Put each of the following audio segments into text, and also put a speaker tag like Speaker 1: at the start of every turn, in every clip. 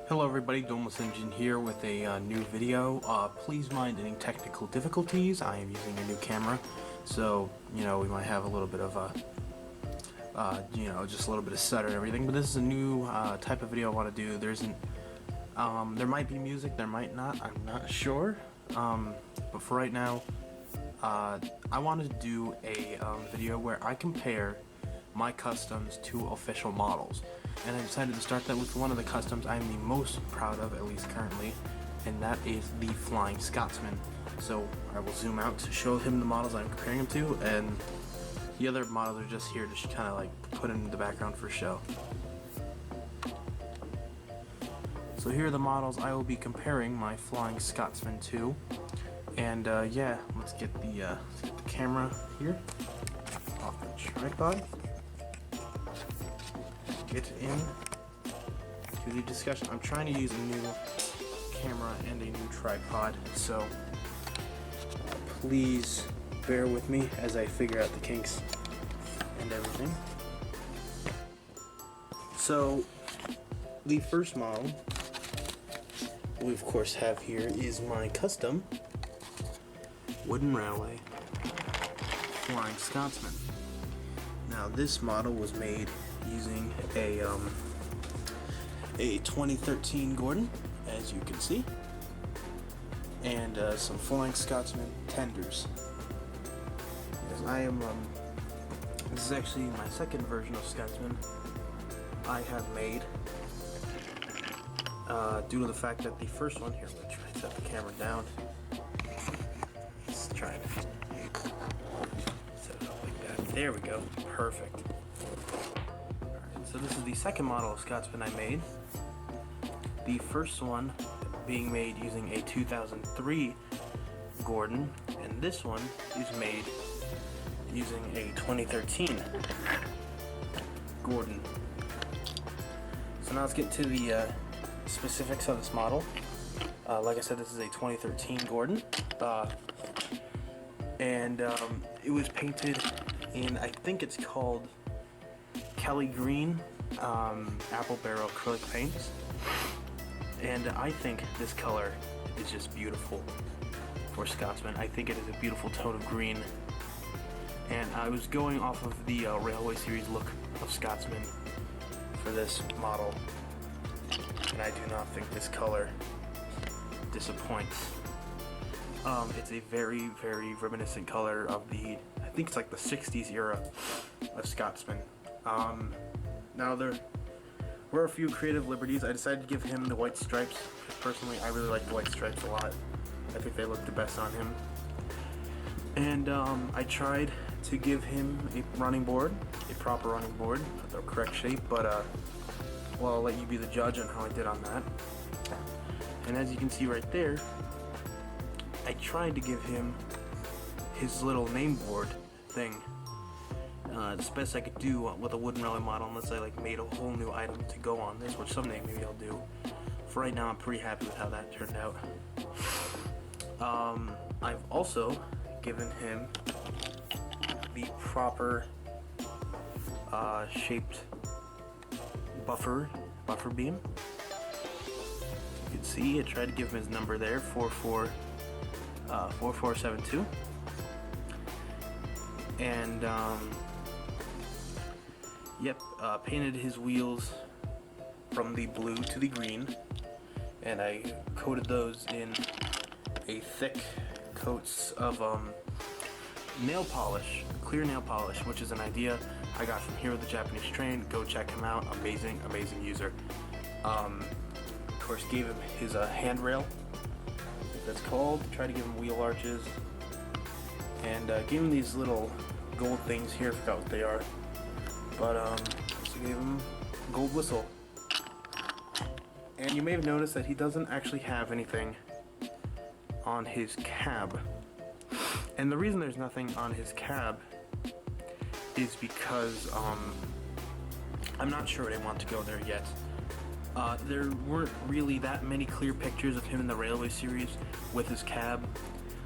Speaker 1: Hello everybody, Domeless Engine here with a new video. Please mind any technical difficulties. I am using a new camera, so we might have a little bit of just a little bit of stutter and everything. But this is a new type of video I want to do. There might be music, there might not. I'm not sure. But for right now, I wanted to do a video where I compare my customs to official models. And I decided to start that with one of the customs I'm the most proud of, at least currently, and that is the Flying Scotsman. So I will zoom out to show him the models I'm comparing him to, and the other models are just here to kind of like put in the background for show. So here are the models I will be comparing my Flying Scotsman to, and yeah, let's get the camera here off the tripod. Get in to the discussion. I'm trying to use a new camera and a new tripod, so please bear with me as I figure out the kinks and everything. So the first model we of course have here is my custom wooden railway Flying Scotsman. Now this model was made using a 2013 Gordon, as you can see, and some Flying Scotsman tenders. Because I am, this is actually my second version of Scotsman I have made, due to the fact that the first one, here, let's try to set the camera down. Let's try to set it up like that. There we go, perfect. So this is the second model of Scotsman I made. The first one being made using a 2003 Gordon, and this one is made using a 2013 Gordon. So now let's get to the specifics of this model. Like I said, this is a 2013 Gordon, and it was painted in, I think it's called Kelly Green apple barrel acrylic paints, and I think this color is just beautiful for Scotsman. I think it is a beautiful tone of green, and I was going off of the Railway Series look of Scotsman for this model, and I do not think this color disappoints. It's a very, very reminiscent color of the, I think it's like the 60s era of Scotsman. Now there were a few creative liberties. I decided to give him the white stripes. Personally, I really like the white stripes a lot. I think they look the best on him. And I tried to give him a running board, a proper running board, the correct shape, but well, I'll let you be the judge on how I did on that. And as you can see right there, I tried to give him his little name board thing. It's the best I could do with a wooden railway model, unless I like made a whole new item to go on this, which someday maybe I'll do. For right now, I'm pretty happy with how that turned out. I've also given him the proper shaped buffer beam. You can see I tried to give him his number there, 4472, and yep, painted his wheels from the blue to the green, and I coated those in a thick coats of nail polish, clear nail polish, which is an idea I got from Hero the Japanese Train. Go check him out. Amazing user. Of course, gave him his handrail, I think that's called. Tried to give him wheel arches, and gave him these little gold things here. I forgot what they are. But also gave him a gold whistle. And you may have noticed that he doesn't actually have anything on his cab. And the reason there's nothing on his cab is because I'm not sure I want to go there yet. There weren't really that many clear pictures of him in the Railway Series with his cab.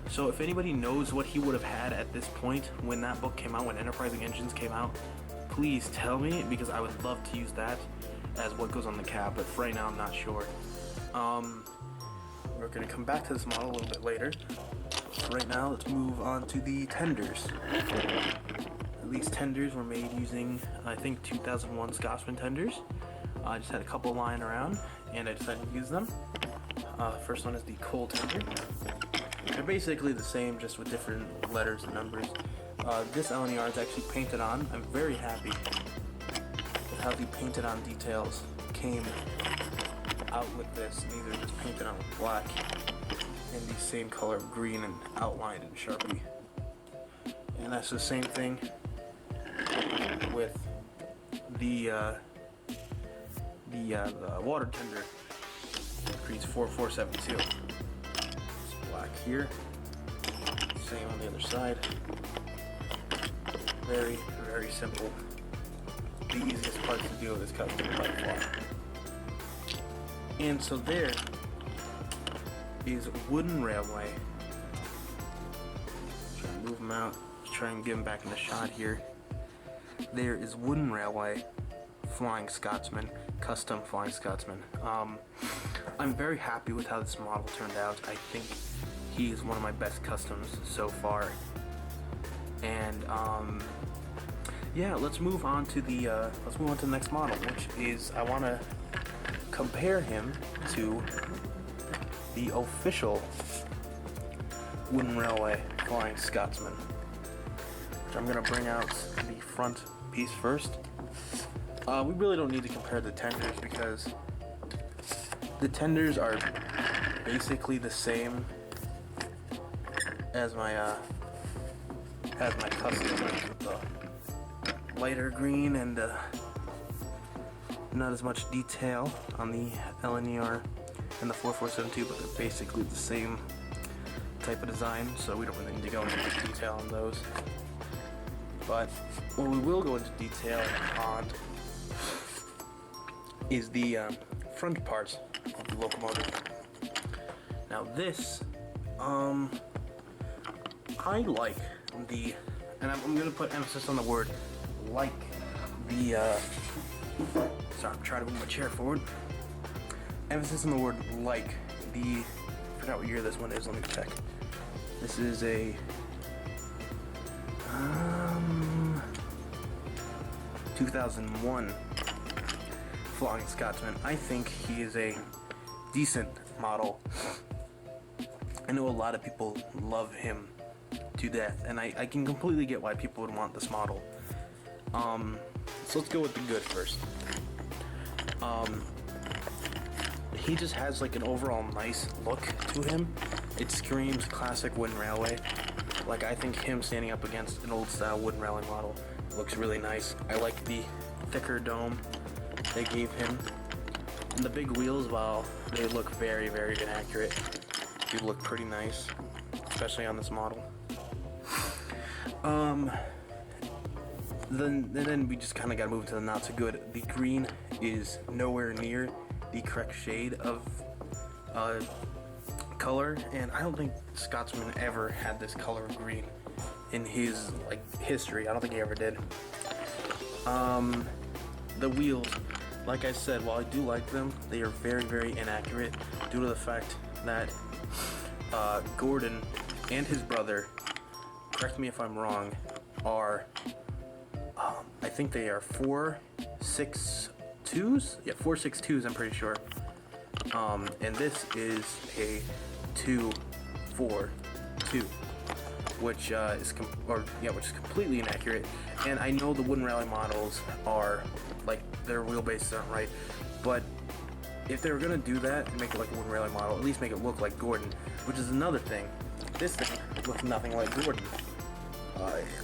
Speaker 1: So if anybody knows what he would have had at this point when that book came out, when Enterprising Engines came out, please tell me, because I would love to use that as what goes on the cab, but for right now I'm not sure. We're going to come back to this model a little bit later. So right now, let's move on to the tenders. These tenders were made using, I think, 2001 Scotsman tenders. I just had a couple lying around, and I decided to use them. First one is the coal tender. They're basically the same, just with different letters and numbers. This LNER is actually painted on. I'm very happy with how the painted on details came out with this. These are just painted on with black in the same color of green and outlined in Sharpie. And that's the same thing with the water tender, Crease 4472. It's black here, same on the other side. Very, very simple. The easiest part to do is custom by far. And so there is Wooden Railway. Try and move him out. Try and get him back in the shot here. There is Wooden Railway Flying Scotsman, custom Flying Scotsman. I'm very happy with how this model turned out. I think he is one of my best customs so far. And yeah, let's move on to the next model, which is I want to compare him to the official Wooden Railway Flying Scotsman. I'm gonna bring out the front piece first. We really don't need to compare the tenders because the tenders are basically the same as my custom, with the lighter green and not as much detail on the LNER and the 4472, but they're basically the same type of design, so we don't really need to go into much detail on those. But what we will go into detail on is the front parts of the locomotive. Now this, I like the, and I'm going to put emphasis on the word like, the, sorry, I'm trying to move my chair forward. Emphasis on the word like, I forgot what year this one is, let me check. This is a 2001 Flying Scotsman. I think he is a decent model. I know a lot of people love him to death, and I can completely get why people would want this model. So let's go with the good first. He just has like an overall nice look to him. It screams classic Wooden Railway. Like, I think him standing up against an old style Wooden Railway model looks really nice. I like the thicker dome they gave him. And the big wheels, while they look very, very inaccurate, do look pretty nice, especially on this model. Then we just kind of got to move to the not so good. The green is nowhere near the correct shade of color, and I don't think Scotsman ever had this color of green in his history. I don't think he ever did. The wheels, like I said, while I do like them, they are very, very inaccurate due to the fact that Gordon and his brother, correct me if I'm wrong, are I think they are 4.62s. Yeah, 4.62s. I'm pretty sure. And this is a 2.42, which is completely inaccurate. And I know the Wooden Rally models are their wheelbases aren't right, but if they were gonna do that and make it like a Wooden Rally model, at least make it look like Gordon, which is another thing. This thing looks nothing like Gordon.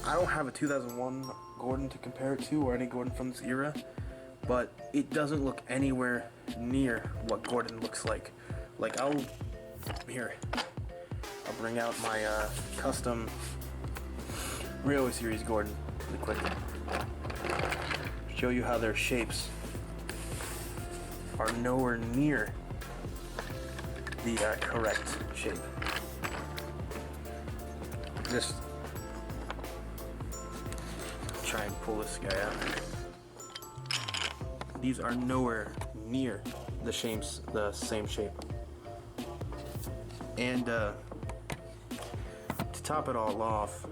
Speaker 1: I don't have a 2001 Gordon to compare it to, or any Gordon from this era, but it doesn't look anywhere near what Gordon looks like. I'll bring out my custom Railway Series Gordon really quick. Show you how their shapes are nowhere near the correct shape. Just try and pull this guy out. These are nowhere near the same shape. And to top it all off,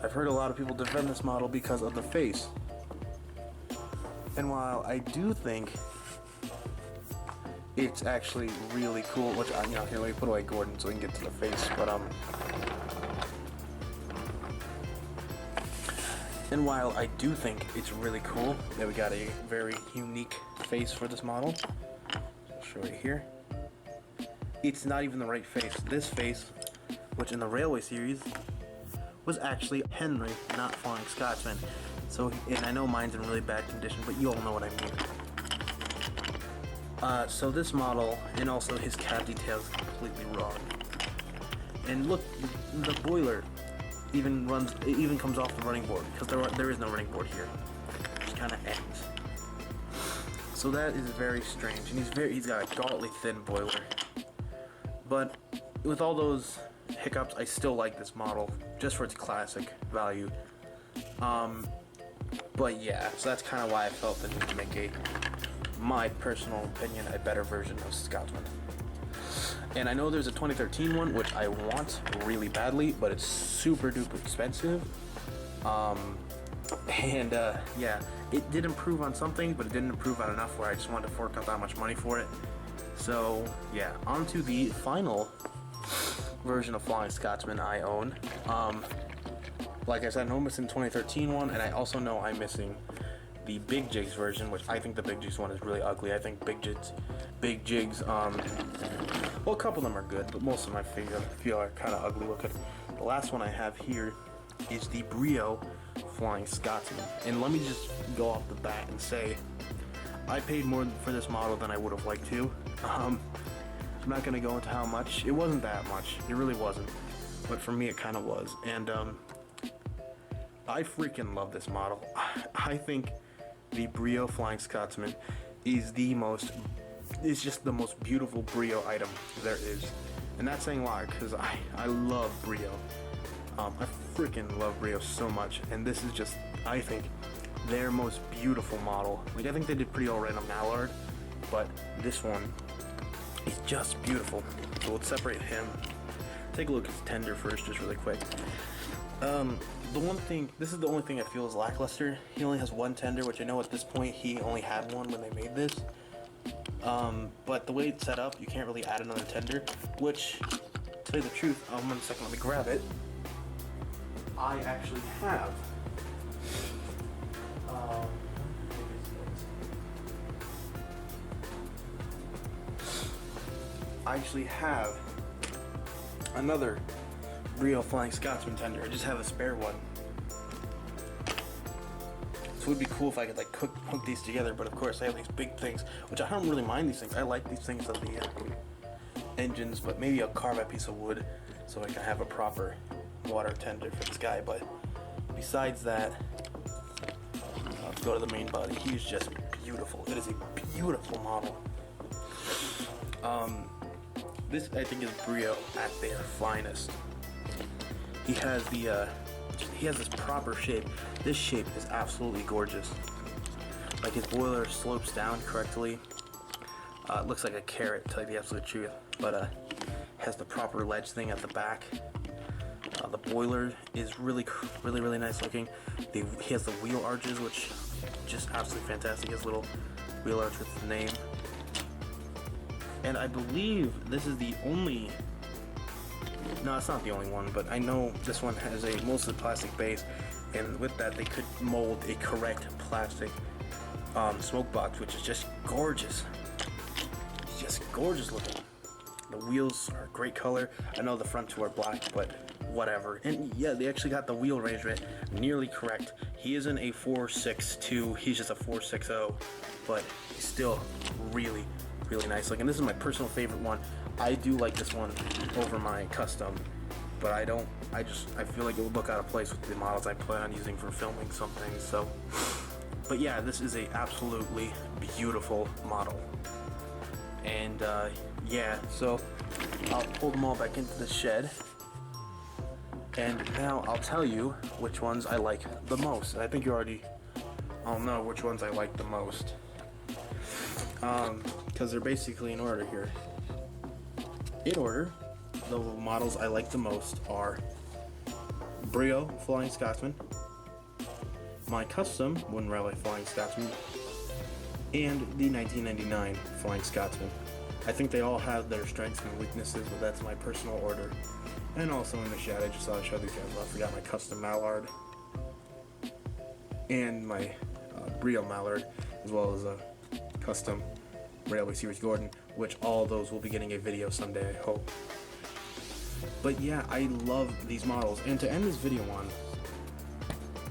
Speaker 1: I've heard a lot of people defend this model because of the face. And while I do think it's actually really cool, which here, let me put away Gordon so we can get to the face. But and while I do think it's really cool that we got a very unique face for this model, I'll show it here. It's not even the right face. This face, which in the Railway series was actually Henry, not Flying Scotsman. So, and I know mine's in really bad condition, but you all know what I mean. So this model, and also his cab detail is completely wrong. And look, the boiler even comes off the running board, because there is no running board here. It just kind of ends. So that is very strange, and he's got a gauntly thin boiler. But with all those hiccups, I still like this model just for its classic value. But yeah, so that's kind of why I felt the need to make my personal opinion, a better version of Scotsman. And I know there's a 2013 one, which I want really badly, but it's super duper expensive. Yeah, it did improve on something, but it didn't improve on enough where I just wanted to fork out that much money for it. So yeah, on to the final version of Flying Scotsman I own. Like I said, I know I'm missing 2013 one, and I also know I'm missing the Big Jigs version, which I think the Big Jigs one is really ugly. I think Big Jigs, well, a couple of them are good, but most of them I feel are kind of ugly looking. The last one I have here is the Brio Flying Scotsman, and let me just go off the bat and say, I paid more for this model than I would have liked to. I'm not going to go into how much. It wasn't that much. It really wasn't. But for me, it kind of was. And I freaking love this model. I think the Brio Flying Scotsman is just the most beautiful Brio item there is. And that's saying a lot, because I love Brio. I freaking love Brio so much. And this is just, I think, their most beautiful model. Like, I think they did pretty alright on Mallard, but this one is just beautiful. So let's separate him. Take a look at his tender first, just really quick. This is the only thing I feel is lackluster. He only has one tender, which I know at this point he only had one when they made this. But the way it's set up, you can't really add another tender, which, to tell you the truth, one second, let me grab it. I actually have. I actually have another Brio Flying Scotsman tender. I just have a spare one. So it would be cool if I could like hook these together, but of course I have these big things, which I don't really mind these things. I like these things of the engines, but maybe I'll carve a piece of wood so I can have a proper water tender for this guy. But besides that, let's go to the main body. He's just beautiful. It is a beautiful model. This I think is Brio at their finest. He has this proper shape. This shape is absolutely gorgeous. Like, his boiler slopes down correctly. It looks like a carrot, to tell you the absolute truth, but has the proper ledge thing at the back. The boiler is really nice looking. He has the wheel arches, which just absolutely fantastic. His little wheel arch with the name. And I believe this is the only. No, it's not the only one, but I know this one has a mostly plastic base, and with that they could mold a correct plastic smoke box, which is just gorgeous. It's just gorgeous looking. The wheels are great color. I know the front two are black, but whatever. And yeah, they actually got the wheel arrangement nearly correct. He isn't a 462, he's just a 460, but he's still really nice looking. This is my personal favorite one. I do like this one over my custom, but I feel like it would look out of place with the models I plan on using for filming something. So, but yeah, this is a absolutely beautiful model. And yeah, so I'll pull them all back into the shed, and now I'll tell you which ones I like the most. I think you already all know which ones I like the most. because they're basically in order here. In order, the models I like the most are Brio Flying Scotsman, my custom Wooden Railway Flying Scotsman, and the 1999 Flying Scotsman. I think they all have their strengths and weaknesses, but that's my personal order. And also in the chat, I just thought I'd show these guys off. I forgot my custom Mallard and my Brio Mallard, as well as a custom Railway Series Gordon, which all of those will be getting a video someday, I hope. But yeah, I love these models. And to end this video on,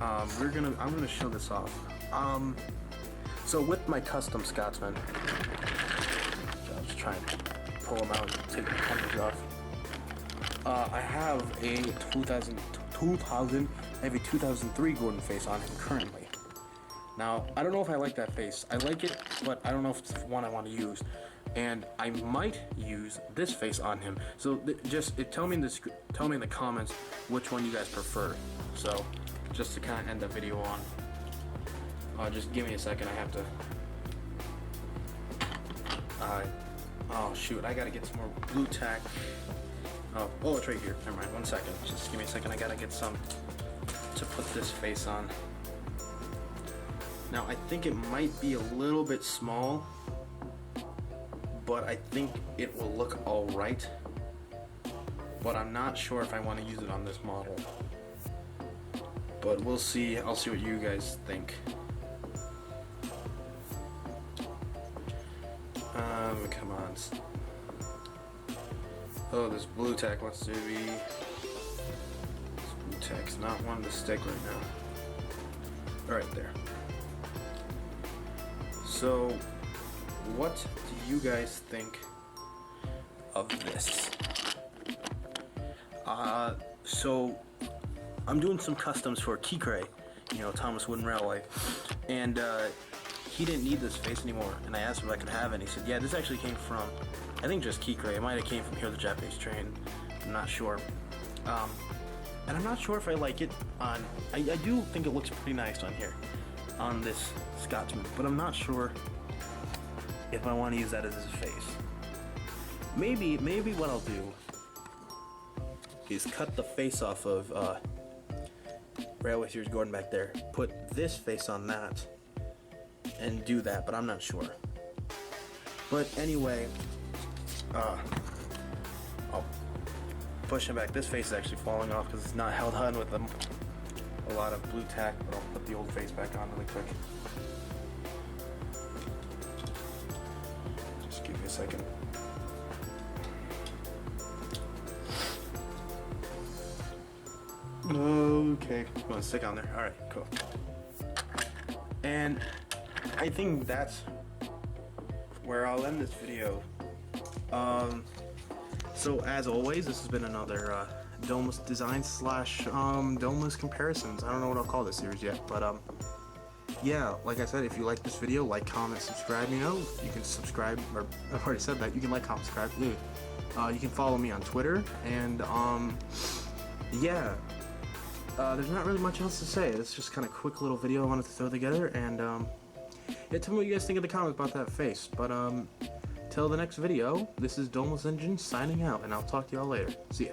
Speaker 1: I'm gonna show this off. So with my custom Scotsman, I'll just try and pull them out and take the covers off. I have a 2003 Gordon face on him currently. Now, I don't know if I like that face. I like it, but I don't know if it's the one I want to use. And I might use this face on him. So tell me in the comments which one you guys prefer. So just to kind of end the video on, just give me a second. I have to. Oh shoot! I gotta get some more blue tack. Oh, it's right here. Never mind. 1 second. Just give me a second. I gotta get some to put this face on. Now, I think it might be a little bit small, but I think it will look alright. But I'm not sure if I want to use it on this model. But we'll see. I'll see what you guys think. Come on. Oh, this blue tack wants to be... This blue tack's not wanting to stick right now. Alright, there. So, what do you guys think of this? So, I'm doing some customs for Kikray, Thomas Wooden Railway, and he didn't need this face anymore, and I asked him if I could have it, and he said, yeah, this actually came from, I think just Kikray. It might have came from here, the Japanese train. I'm not sure. And I'm not sure if I like it on, I do think it looks pretty nice on here, on this Scotsman, but I'm not sure if I want to use that as his face. Maybe what I'll do is cut the face off of Railway Series Gordon back there, put this face on that, and do that, but I'm not sure. But anyway, I'll push him back. This face is actually falling off because it's not held on with a lot of blue tack, but I'll put the old face back on really quick. Just give me a second. Okay, come on, stick on there. Alright, cool. And I think that's where I'll end this video. So as always, this has been another Domeless design / Domeless comparisons. I don't know what I'll call this series yet, but yeah, like I said, if you like this video, like, comment, subscribe. You can subscribe, or I've already said that. You can like, comment, subscribe. You can follow me on Twitter, and yeah. There's not really much else to say. It's just kind of quick little video I wanted to throw together, and yeah, tell me what you guys think in the comments about that face. But till the next video, this is Domeless Engine signing out, and I'll talk to y'all later. See ya.